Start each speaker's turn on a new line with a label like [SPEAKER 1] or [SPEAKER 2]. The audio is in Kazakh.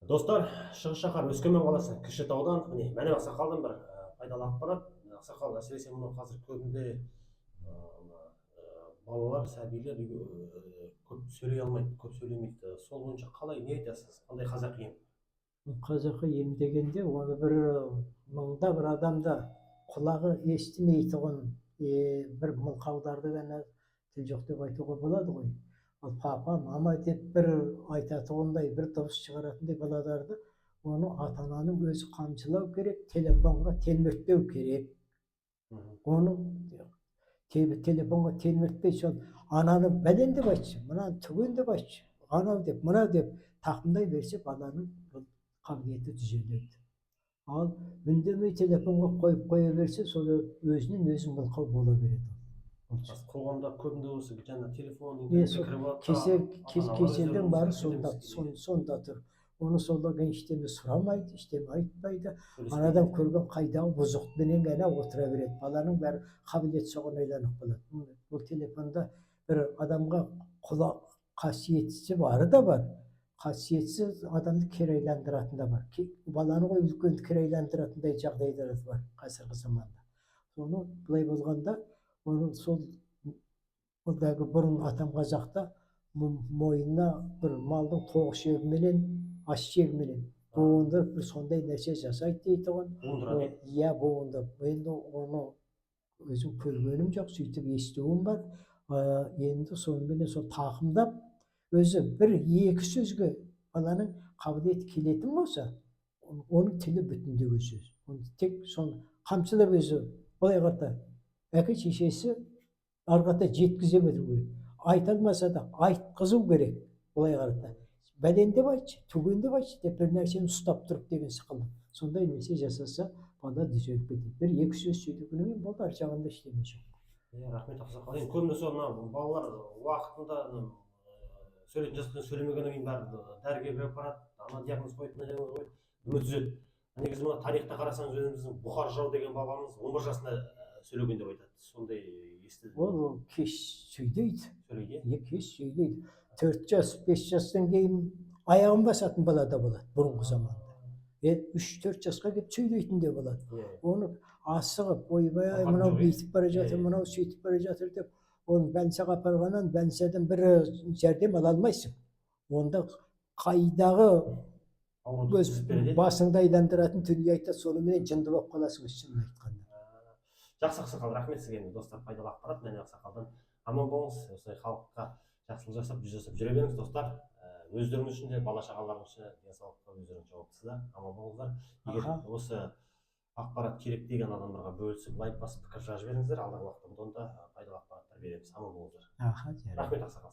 [SPEAKER 1] Достар, Шығыс шаһар Өскемен қаласы Кішітаудан міне мәніп ақсақалдың бір пайдалы ақпарат. Ақсақал әсіресе мұны қазір көбінде балалар, сәбилер көп сөйлей алмайды, көп сөйлемейді. Сол бойынша қалай, не айтасыз? Қандай қазақи ем?
[SPEAKER 2] Қазақы ем дегенде оны бір мыңда бір адамда құлағы естімейтұғын бір мылқауларды ғана тіл жоқ деп айтуға болады ғой. Ал папа, мама деп бір айтатұғындай, бір дыбыс шығаратындай балаларды оны ата-ананың өзі қамшылау керек, телефонға телміртпеу керек. Оны телефонға телміртпей сол ананы бәлен деп айтшы, мынаны түген деп айтшы, анау деп, мынау деп тақымдай берсе баланың қабілеті түзеледі. Ал үндемей телефонға қойып қоя берсе, сол өзінен өзі мылқау бола береді.
[SPEAKER 1] Қоғамда көбінде осы жаңа телефон,
[SPEAKER 2] кеселдің бары сонда тұр. Оны солардан ештеме сұрамайды, ештеме айтпайды. Анадан көрген қайдағы бұзықтыменен ғана отыра береді. Баланың бәрі қабілет соған ойланып қалады. Бұл телефонда бір адамға құлақ қасиетсі бары да бар. Қасиетсіз адамды керейландыратын да бар. Баланы ғой үлкенді керейландыратындай жағдайлар бар қазіргі заманда. Соны былай болғанда, оны сол бұлдағы бұрын атам қазақта мойнына бір малдың тоқ шегіменен, аш шегіменен буындырып бір сондай нәрсе жасайды дейтұғын. Иә, буындырып. Енді оны өзім көргенім жоқ, сөйтіп естуім бар. Енді сонымен сол тақымдап өзі бір екі сөзге баланың қабілеті келетін болса, оның тілі бүтіндегі сөз. Оны тек соны қамшылап өзі былай қарата әке шешесі арғата жеткізе беру керек. Айта алмаса да айтқызу керек. Былай қарата бәлен деп айтшы, түген деп айтшы деп бір нәрсені ұстап тұрып деген сықылды. Сондай нәрсе жасаса, бала түзеліп кетеді. Bir екі сөз сөйлегеннен кейін болды, ар жағында ештеме жоқ.
[SPEAKER 1] Рахмет ақсақал. Енді көбінесе балалар уақытында сөйлейтін жасқа сөйлемегеннен кейін бәрі дәрігерге апарады, ана диагноз қойды, мына диагноз қойды, үміт үзеді. Негізі мына тарихта қарасаңыз, өзіміздің Бұхар жырау деген бабамыз 11 жасында сөйлеген деп айтады. Сондай естідім.
[SPEAKER 2] Ол кеш сөйлейді.
[SPEAKER 1] Сөйлейді?
[SPEAKER 2] Кеш сөйлейді. 4 жас, 5 жастан кейін аяғын басатын бала да болады бұрынғы заманда. 3-4 жасқа келіп сөйлейтін де болады. Оны асығып, ойбай, мынау бүйтіп бара жатыр, мынау сөйтіп бара жатыр деп, оны бәлсаға апарғаннан бәлсадан бір жәрдем ала алмайсың. Онда қайдағы өз басыңды айландыратын дүние айтады, сонымен жынды болып қаласың, шынын айтқанда.
[SPEAKER 1] Жақсы ақсақал, рахмет сізге. Достар, пайдалы ақпарат. Мәніп ақсақалдан аман болыңыз. Осылай халыққа жақсылық жасап, жүз жасап жүре беріңіз, достар. Өздеріңіз үшін де, бала шағаларыңыз үшін де денсаулыққа өздеріңіз жауаптысыздар. Аман болыңыздар. Егер осы ақпарат керек деген адамдарға бөлісіп, лайк басып, пікір жазып жіберіңіздер. Алдағы уақытта онда пайдалы ақпараттар береміз. Аман болыңыздар. Рахмет ақсақал.